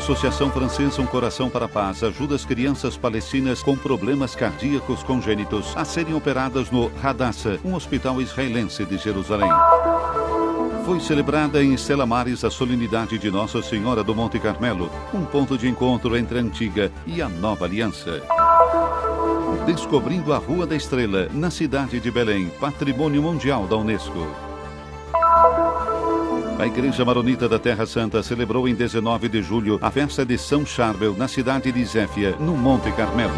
Associação Francesa Um Coração para a Paz ajuda as crianças palestinas com problemas cardíacos congênitos a serem operadas no Hadassah, um hospital israelense de Jerusalém. Foi celebrada em Stella Maris a solenidade de Nossa Senhora do Monte Carmelo, um ponto de encontro entre a antiga e a nova aliança. Descobrindo a Rua da Estrela, na cidade de Belém, Patrimônio Mundial da Unesco. A Igreja Maronita da Terra Santa celebrou em 19 de julho a festa de São Charbel, na cidade de Zéfia, no Monte Carmelo.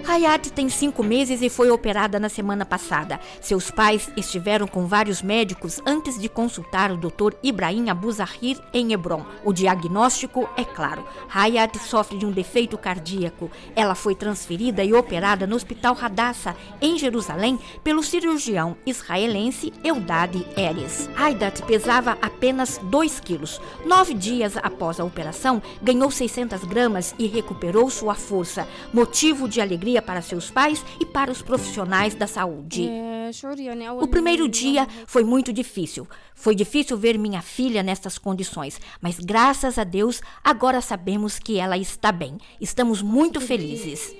Hayat tem 5 meses e foi operada na semana passada. Seus pais estiveram com vários médicos antes de consultar o Dr. Ibrahim Abu Zahir em Hebron. O diagnóstico é claro. Hayat sofre de um defeito cardíaco. Ela foi transferida e operada no Hospital Hadassah, em Jerusalém, pelo cirurgião israelense Eldad Erez. Hayat pesava apenas 2 quilos. 9 dias após a operação, ganhou 600 gramas e recuperou sua força, motivo de alegria para seus pais e para os profissionais da saúde. O primeiro dia foi muito difícil. Foi difícil ver minha filha nessas condições, mas graças a Deus, agora sabemos que ela está bem. Estamos muito felizes.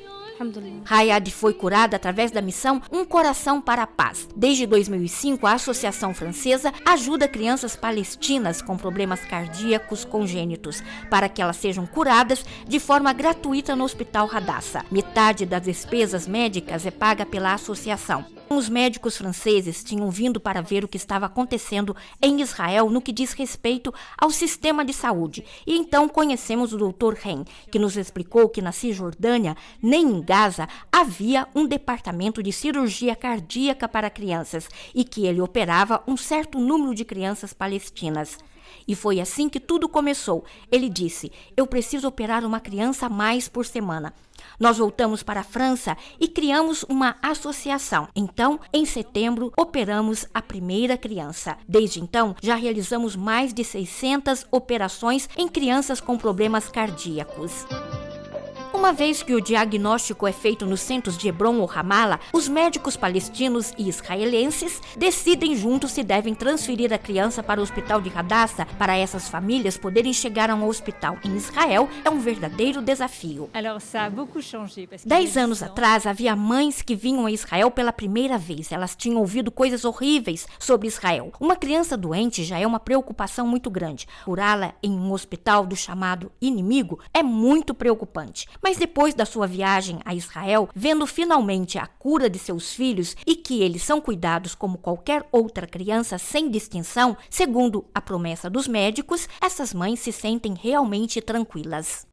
Hayat foi curada através da missão Um Coração para a Paz. Desde 2005, a Associação Francesa ajuda crianças palestinas com problemas cardíacos congênitos para que elas sejam curadas de forma gratuita no Hospital Hadassah. Metade das despesas médicas é paga pela associação. Os médicos franceses tinham vindo para ver o que estava acontecendo em Israel no que diz respeito ao sistema de saúde. E então conhecemos o Dr. Ren, que nos explicou que na Cisjordânia, nem em Gaza, havia um departamento de cirurgia cardíaca para crianças e que ele operava um certo número de crianças palestinas. E foi assim que tudo começou. Ele disse: eu preciso operar uma criança a mais por semana. Nós voltamos para a França e criamos uma associação. Então, em setembro, operamos a primeira criança. Desde então, já realizamos mais de 600 operações em crianças com problemas cardíacos. Uma vez que o diagnóstico é feito nos centros de Hebron ou Ramallah, os médicos palestinos e israelenses decidem juntos se devem transferir a criança para o hospital de Hadassah. Para essas famílias poderem chegar a um hospital em Israel é um verdadeiro desafio. 10 anos atrás, havia mães que vinham a Israel pela primeira vez. Elas tinham ouvido coisas horríveis sobre Israel. Uma criança doente já é uma preocupação muito grande. Curá-la em um hospital do chamado inimigo é muito preocupante. Mas depois da sua viagem a Israel, vendo finalmente a cura de seus filhos e que eles são cuidados como qualquer outra criança sem distinção, segundo a promessa dos médicos, essas mães se sentem realmente tranquilas.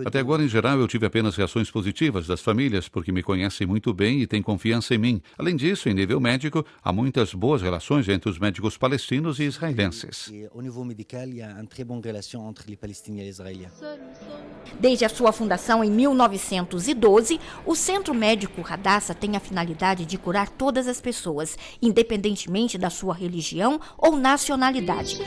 Até agora, em geral, eu tive apenas reações positivas das famílias, porque me conhecem muito bem e têm confiança em mim. Além disso, em nível médico, há muitas boas relações entre os médicos palestinos e israelenses. Desde a sua fundação em 1912, o Centro Médico Hadassah tem a finalidade de curar todas as pessoas, independentemente da sua religião ou nacionalidade.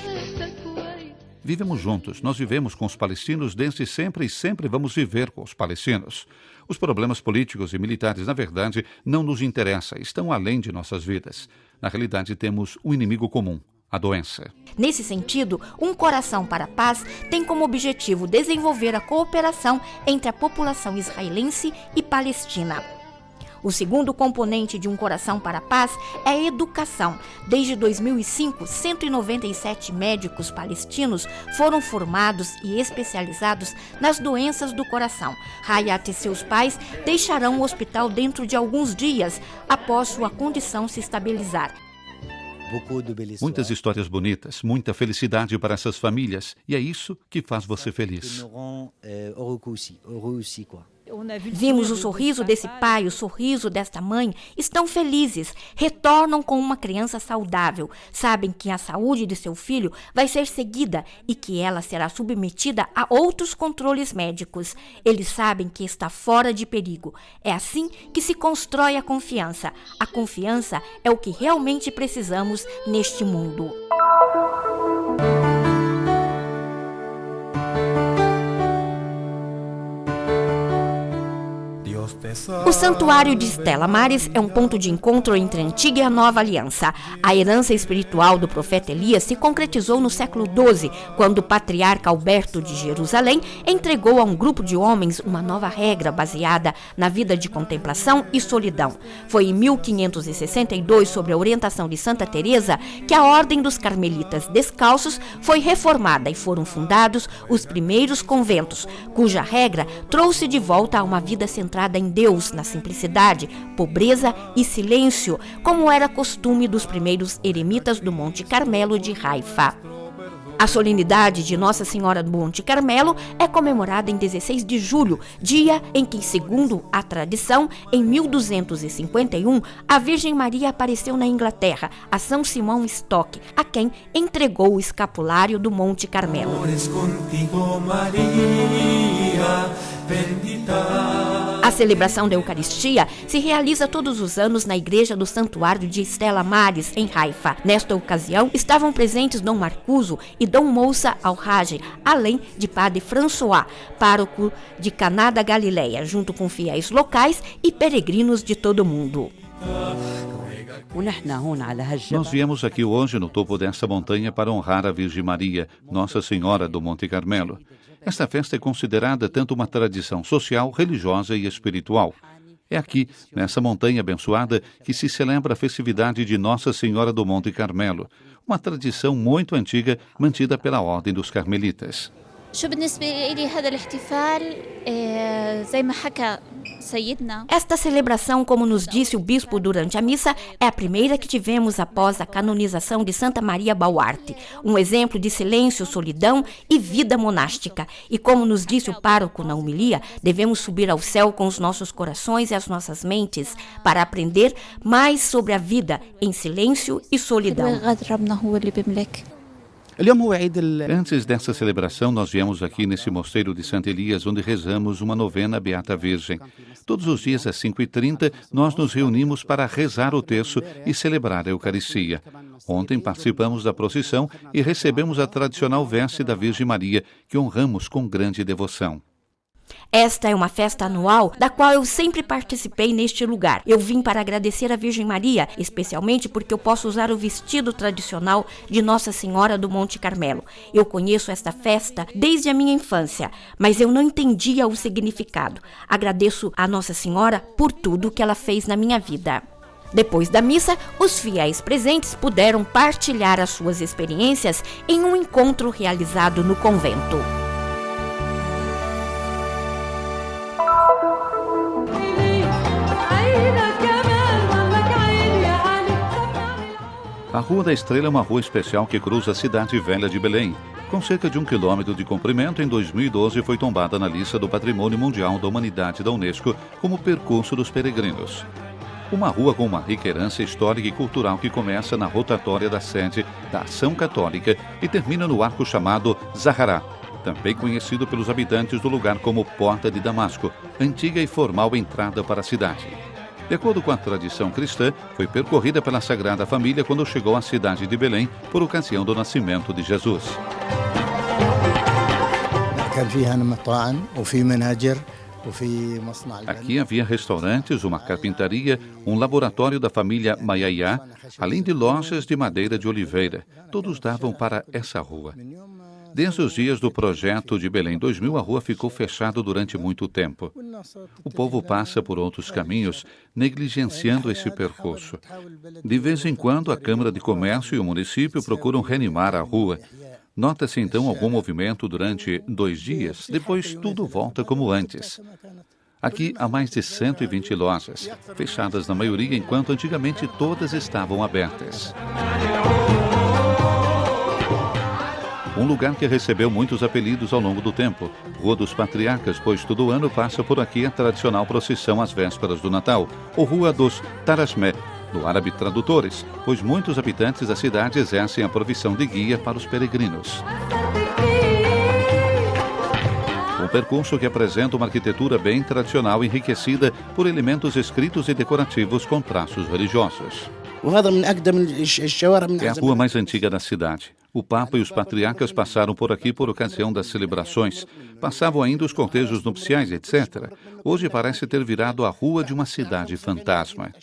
Vivemos juntos, nós vivemos com os palestinos desde sempre e sempre vamos viver com os palestinos. Os problemas políticos e militares, na verdade, não nos interessam, estão além de nossas vidas. Na realidade, temos um inimigo comum: a doença. Nesse sentido, Um Coração para a Paz tem como objetivo desenvolver a cooperação entre a população israelense e palestina. O segundo componente de Um Coração para a Paz é a educação. Desde 2005, 197 médicos palestinos foram formados e especializados nas doenças do coração. Hayat e seus pais deixarão o hospital dentro de alguns dias, após sua condição se estabilizar. Muitas histórias bonitas, muita felicidade para essas famílias, e é isso que faz você feliz. Vimos o sorriso desse pai, o sorriso desta mãe. Estão felizes, retornam com uma criança saudável. Sabem que a saúde de seu filho vai ser seguida e que ela será submetida a outros controles médicos. Eles sabem que está fora de perigo. É assim que se constrói a confiança. A confiança é o que realmente precisamos neste mundo. O Santuário de Stella Maris é um ponto de encontro entre a antiga e a nova aliança. A herança espiritual do profeta Elias se concretizou no século XII, quando o patriarca Alberto de Jerusalém entregou a um grupo de homens uma nova regra baseada na vida de contemplação e solidão. Foi em 1562, sob a orientação de Santa Teresa, que a Ordem dos Carmelitas Descalços foi reformada e foram fundados os primeiros conventos, cuja regra trouxe de volta a uma vida centrada em Deus, na simplicidade, pobreza e silêncio, como era costume dos primeiros eremitas do Monte Carmelo de Haifa. A solenidade de Nossa Senhora do Monte Carmelo é comemorada em 16 de julho, dia em que, segundo a tradição, em 1251, a Virgem Maria apareceu na Inglaterra, a São Simão Stock, a quem entregou o escapulário do Monte Carmelo. A celebração da Eucaristia se realiza todos os anos na igreja do Santuário de Stella Maris, em Haifa. Nesta ocasião, estavam presentes Dom Marcuso e Dom Moussa Al-Hajj, além de Padre François, pároco de Caná da Galileia, junto com fiéis locais e peregrinos de todo o mundo. Nós viemos aqui hoje no topo desta montanha para honrar a Virgem Maria, Nossa Senhora do Monte Carmelo. Esta festa é considerada tanto uma tradição social, religiosa e espiritual. É aqui, nessa montanha abençoada, que se celebra a festividade de Nossa Senhora do Monte Carmelo, uma tradição muito antiga mantida pela Ordem dos Carmelitas. Esta celebração, como nos disse o bispo durante a missa, é a primeira que tivemos após a canonização de Santa Maria Bauarte, um exemplo de silêncio, solidão e vida monástica. E como nos disse o pároco na homilia, devemos subir ao céu com os nossos corações e as nossas mentes para aprender mais sobre a vida em silêncio e solidão. Antes dessa celebração, nós viemos aqui nesse mosteiro de Santo Elias, onde rezamos uma novena à Beata Virgem. Todos os dias, às 5h30, nós nos reunimos para rezar o terço e celebrar a Eucaristia. Ontem participamos da procissão e recebemos a tradicional veste da Virgem Maria, que honramos com grande devoção. Esta é uma festa anual da qual eu sempre participei neste lugar. Eu vim para agradecer a Virgem Maria, especialmente porque eu posso usar o vestido tradicional de Nossa Senhora do Monte Carmelo. Eu conheço esta festa desde a minha infância, mas eu não entendia o significado. Agradeço a Nossa Senhora por tudo que ela fez na minha vida. Depois da missa, os fiéis presentes puderam partilhar as suas experiências em um encontro realizado no convento. A Rua da Estrela é uma rua especial que cruza a cidade velha de Belém. Com cerca de 1 quilômetro de comprimento, em 2012 foi tombada na lista do Patrimônio Mundial da Humanidade da Unesco como percurso dos peregrinos. Uma rua com uma rica herança histórica e cultural que começa na rotatória da sede da Ação Católica e termina no arco chamado Zahará, também conhecido pelos habitantes do lugar como Porta de Damasco, antiga e formal entrada para a cidade. De acordo com a tradição cristã, foi percorrida pela Sagrada Família quando chegou à cidade de Belém por ocasião do nascimento de Jesus. Aqui havia restaurantes, uma carpintaria, um laboratório da família Maiaiá, além de lojas de madeira de oliveira. Todos davam para essa rua. Desde os dias do projeto de Belém 2000, a rua ficou fechada durante muito tempo. O povo passa por outros caminhos, negligenciando esse percurso. De vez em quando, a Câmara de Comércio e o município procuram reanimar a rua. Nota-se então algum movimento durante 2 dias, depois tudo volta como antes. Aqui há mais de 120 lojas, fechadas na maioria, enquanto antigamente todas estavam abertas. Um lugar que recebeu muitos apelidos ao longo do tempo, Rua dos Patriarcas, pois todo ano passa por aqui a tradicional procissão às vésperas do Natal, ou Rua dos Tarasmé, do árabe tradutores, pois muitos habitantes da cidade exercem a profissão de guia para os peregrinos. Um percurso que apresenta uma arquitetura bem tradicional enriquecida por elementos escritos e decorativos com traços religiosos. É a rua mais antiga da cidade. O Papa e os patriarcas passaram por aqui por ocasião das celebrações. Passavam ainda os cortejos nupciais, etc. Hoje parece ter virado a rua de uma cidade fantasma.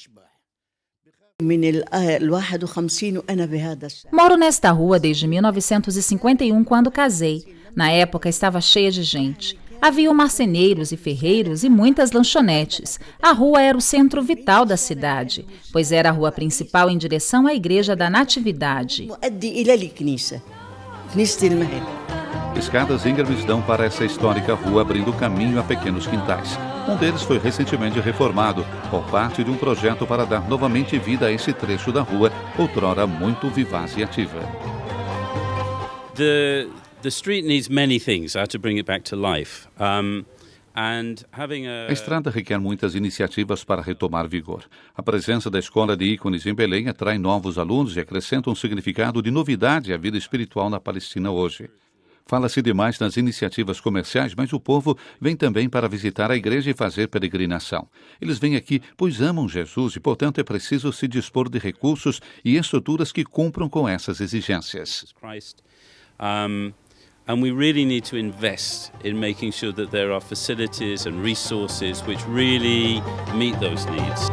Moro nesta rua desde 1951, quando casei. Na época estava cheia de gente. Havia marceneiros e ferreiros e muitas lanchonetes. A rua era o centro vital da cidade, pois era a rua principal em direção à Igreja da Natividade. Escadas íngremes dão para essa histórica rua, abrindo caminho a pequenos quintais. Um deles foi recentemente reformado, como parte de um projeto para dar novamente vida a esse trecho da rua, outrora muito vivaz e ativa. The street needs many things to bring it back to life. A estrada requer muitas iniciativas para retomar vigor. A presença da Escola de Ícones em Belém atrai novos alunos e acrescenta um significado de novidade à vida espiritual na Palestina hoje. Fala-se demais nas iniciativas comerciais, mas o povo vem também para visitar a igreja e fazer peregrinação. Eles vêm aqui pois amam Jesus e, portanto, é preciso se dispor de recursos e estruturas que cumpram com essas exigências. And we really need to invest in making sure that there are facilities and resources which really meet those needs.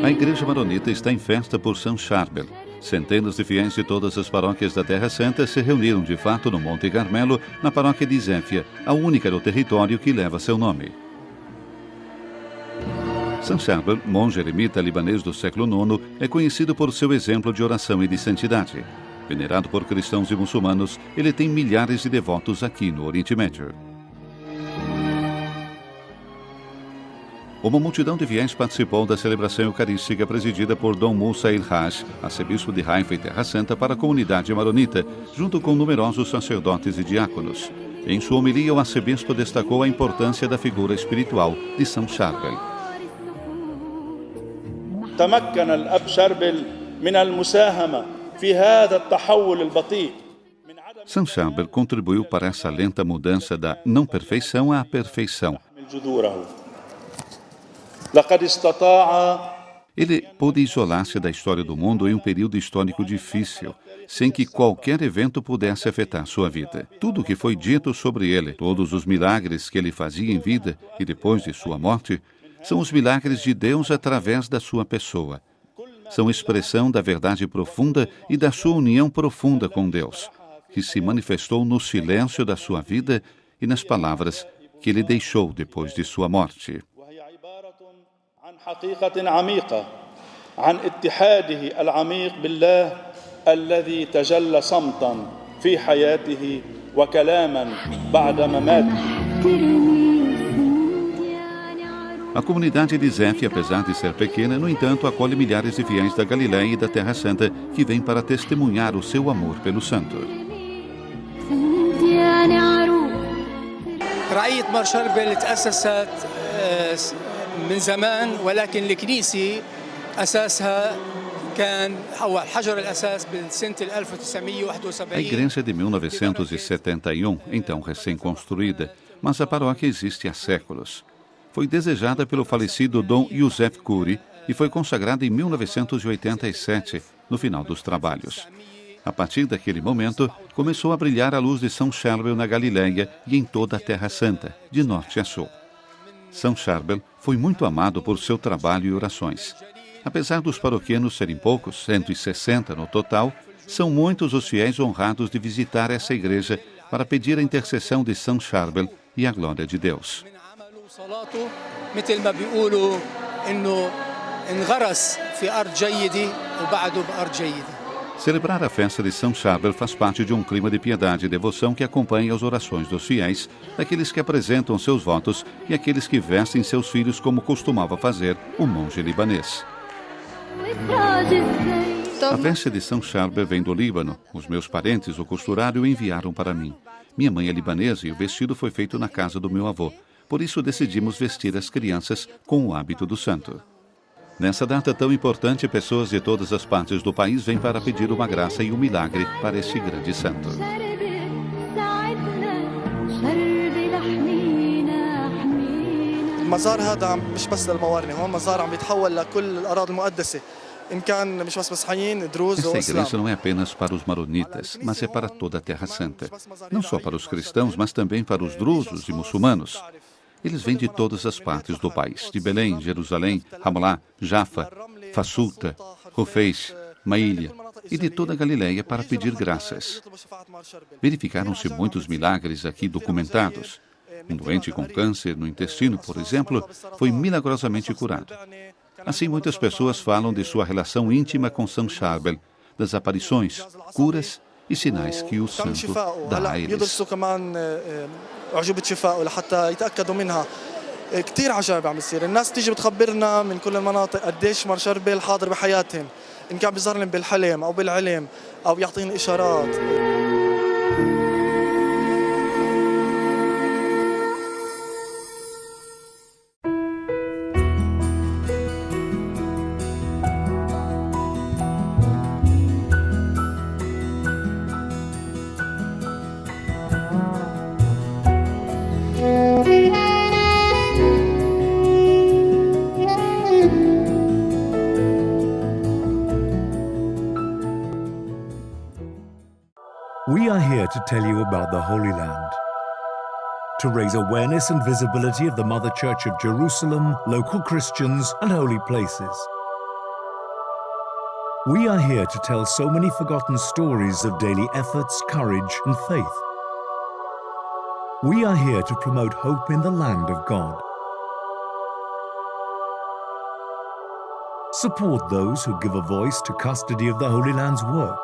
A Igreja Maronita está em festa por São Charbel. Centenas de fiéis de todas as paróquias da Terra Santa se reuniram de fato no Monte Carmelo, na paróquia de Zéfia, a única no território que leva seu nome. São Charbel, monge eremita libanês do século IX, é conhecido por seu exemplo de oração e de santidade. Venerado por cristãos e muçulmanos, ele tem milhares de devotos aqui no Oriente Médio. Uma multidão de fiéis participou da celebração eucarística presidida por Dom Musa El-Haj, arcebispo de Haifa e Terra Santa, para a comunidade maronita, junto com numerosos sacerdotes e diáconos. Em sua homilia, o arcebispo destacou a importância da figura espiritual de São Charbel. تمكن الأب شربل من المساهمة في هذا التحول البطيء. São Charbel contribuiu para essa lenta mudança da não perfeição à perfeição. Ele pôde isolar-se da história do mundo em um período histórico difícil, sem que qualquer evento pudesse afetar sua vida. Tudo o que foi dito sobre ele, todos os milagres que ele fazia em vida e depois de sua morte, são os milagres de Deus através da sua pessoa. São expressão da verdade profunda e da sua união profunda com Deus, que se manifestou no silêncio da sua vida e nas palavras que ele deixou depois de sua morte. حقيقة عميقة عن اتحاده العميق بالله الذي تجلى صمتا في حياته وكلاما بعد مماته. A comunidade de Zéfia, apesar de ser pequena, no entanto, acolhe milhares de fiéis da Galileia e da Terra Santa que vêm para testemunhar o seu amor pelo santo. رعية مار شربل تأسست من زمان ولكن الكنيسة أساسها كان أو حجر الأساس بالسنة 1971. A igreja é de 1971, então recém-construída, mas a paróquia existe há séculos. Foi desejada pelo falecido Dom Youssef Khoury e foi consagrada em 1987, no final dos trabalhos. A partir daquele momento, começou a brilhar a luz de São Charbel na Galileia e em toda a Terra Santa, de norte a sul. São Charbel foi muito amado por seu trabalho e orações. Apesar dos paroquianos serem poucos, 160 no total, são muitos os fiéis honrados de visitar essa igreja para pedir a intercessão de São Charbel e a glória de Deus. Celebrar a festa de São Charbel faz parte de um clima de piedade e devoção que acompanha as orações dos fiéis, daqueles que apresentam seus votos e aqueles que vestem seus filhos como costumava fazer o monge libanês. A festa de São Charbel vem do Líbano. Os meus parentes o costuraram e o enviaram para mim. Minha mãe é libanesa e o vestido foi feito na casa do meu avô. Por isso decidimos vestir as crianças com o hábito do santo. Nessa data tão importante, pessoas de todas as partes do país vêm para pedir uma graça e um milagre para este grande santo. المزار هذا مش بس للموارنة، هو مزار عم بيتحول لكل الأراضي المقدسة. Esta igreja não é apenas para os maronitas, mas é para toda a Terra Santa. Não só para os cristãos, mas também para os drusos e muçulmanos. Eles vêm de todas as partes do país, de Belém, Jerusalém, Ramlá, Jafa, Fassulta, Rufeish, Maília e de toda a Galileia para pedir graças. Verificaram-se muitos milagres aqui documentados. Um doente com câncer no intestino, por exemplo, foi milagrosamente curado. Assim, muitas pessoas falam de sua relação íntima com São Charbel, das aparições, curas e sinais que o santo dá a eles. كثير عجائب عم بيصير، الناس تيجي بتخبرنا من كل المناطق قديش مار شربل حاضر بحياتهم، إن كان بيظهر لهم بالحلم أو بالعلم أو بيعطيهم إشارات. We are here to tell you about the Holy Land, to raise awareness and visibility of the Mother Church of Jerusalem, local Christians, and holy places. We are here to tell so many forgotten stories of daily efforts, courage, and faith. We are here to promote hope in the land of God. Support those who give a voice to custody of the Holy Land's work.